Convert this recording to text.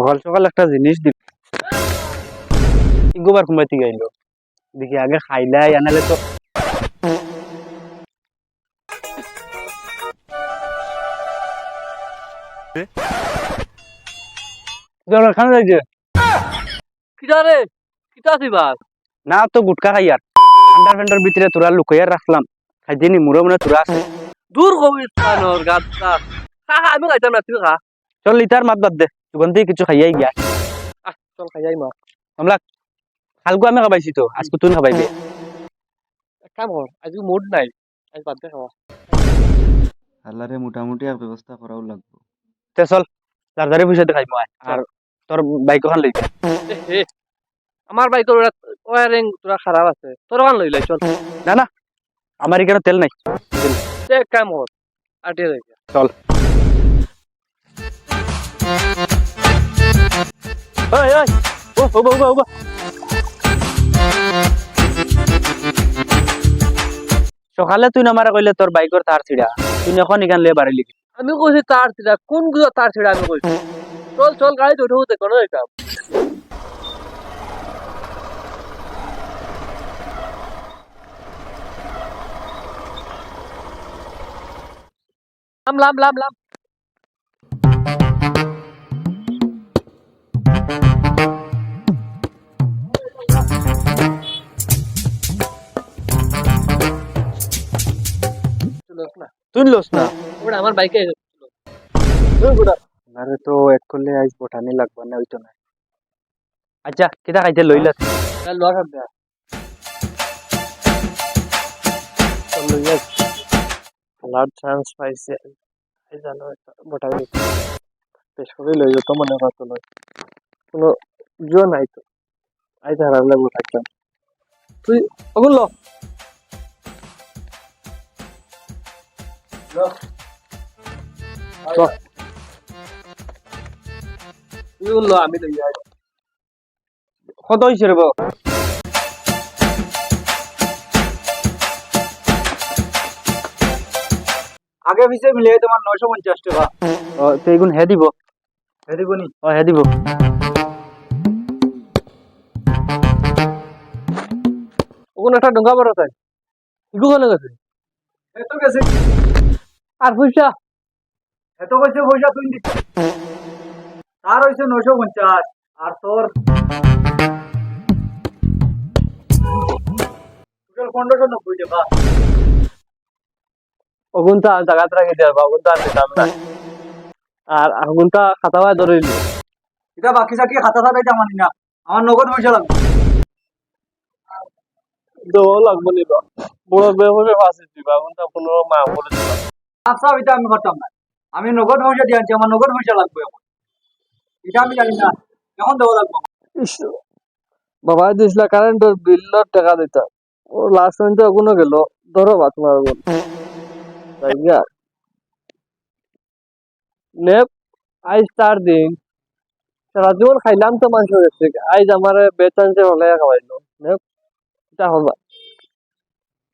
সকাল সকাল একটা জিনিস দিব ইগোবার ঘুমাইতে গাইলো দেখি আগে খাইলাই আনালে তো খানা যাইছে কিটা রে কিটা আছিবাস না তো গুটকা খাই আর ঠান্ডার ফ্যান্ডার ভিতরে তোরা লুকাইয়া রাখলাম খাইতে নি মুড়ে মনে তোরা আছে দূর কবি স্থানর গাছটা খা খা আমি খাইতাম না তুই খা চল লিটার মাত বাদ দে দোকান থেকে কিছু খাইয়াই গিয়া চল খাই যাই মা আমরা খালগু আমি খাবাইছি তো আজকে তুই খাবাইবে এক কাম কর আজ মুড নাই আজ বাদ দে খাওয়া আল্লাহরে মোটামুটি এক ব্যবস্থা করাও লাগবে। তে চল চার্জারে পয়সাতে খাইমু আয় আর তোর বাইক ওখান লইতে এ আমার বাইকের ওয়ারিং তোরা খারাপ আছে তোর ওখান লই লাই চল না না আমার এখানে তেল নাই এক কাম কর আটিয়ে যাই চল ওই ওই ও ও ও ও সকালে তুই না মারা কইলে তোর বাইকের তার ছিড়া তুই এখন এখান লিয়ে বাড়ি লিখি আমি কইছি তার ছিড়া কোন গুলো তার ছিড়া আমি কইছি চল চল গাড়িতে উঠে উঠে কোনো যাইতাম লাম লাম লাম লাম তুই লস না ওটা আমার বাইকে আরে তো এক করলে আইস বটানি লাগবে না হইতো না আচ্ছা কিটা খাইতে লইলা লস হবে লার চান্স পাইছে এই জানো বটাই বেশ করে লই তো মনে করতে লই কোনো জো নাই তো আই হারালে বটাইতাম তুই ওগুলো ল তুই ওগুলো আমি লই যাই কত হইছে রে বাবা আগে পিছে মিলে তোমার 950 টাকা ও তো এগুন হে দিব নি ও হে দিব ওগুলো একটা ডঙ্গা বড় তাই ইগু কোনে গেছে এত গেছে আর পয়সা এত কইছে পয়সা তুই দিছ তার হইছে 950 আর তোর টোটাল 1590 টাকা ওগুনটা জায়গা রাখি দেব ওগুনটা আমি দাম না আর ওগুনটা খাতাওয়া ধরে নিল এটা বাকি সাকি খাতা খাতাই জামানি না আমার নগদ পয়সা লাগবে দো লাগবে নিবা বড় ব্যবসা ফাঁসি দিবা ওগুনটা কোনো মা বলে দিবা আচ্ছা এটা আমি করতাম না আমি নগদ পয়সা দিয়ে আনছি আমার নগদ পয়সা লাগবে এখন এটা আমি জানি না এখন দেওয়া লাগবে বাবা দিছিলা কারেন্টের বিলের টাকা দিতা ও লাস্ট পর্যন্ত ওগুলো গেল ধরো বা তোমার ওগুন তাই গিয়া নেপ আজ 4 দিন সারা জীবন খাইলাম তো মাংস গেছে আজ আমার বেচান্সে হলে খাওয়াইলো নেপ এটা হবা